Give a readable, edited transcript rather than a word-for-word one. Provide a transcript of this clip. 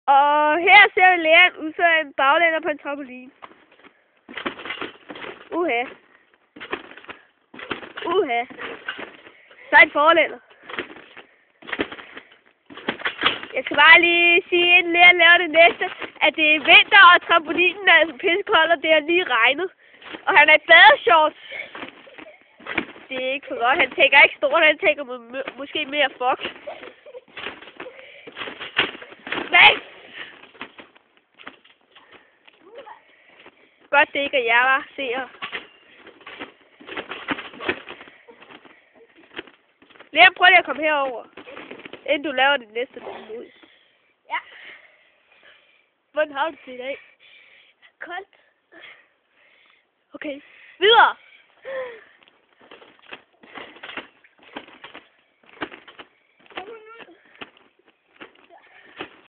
Og her ser vi Leon udføre en baglænder på en trampolin. Uha. Så en forlænder. Jeg skal bare lige sige, inden Leon laver det næste, at det er vinter, og trampolinen er altså pissekold, og det har lige regnet. Og han er i badeshorts. Det er ikke for godt. Han tænker ikke stort, han tænker måske mere fuck. Nej! Godt det ikke er jeg, var seere. Leon, prøv lige at komme herover, inden du laver det næste ud. Ja. Hvordan har du det i dag? Koldt. Okay. Videre!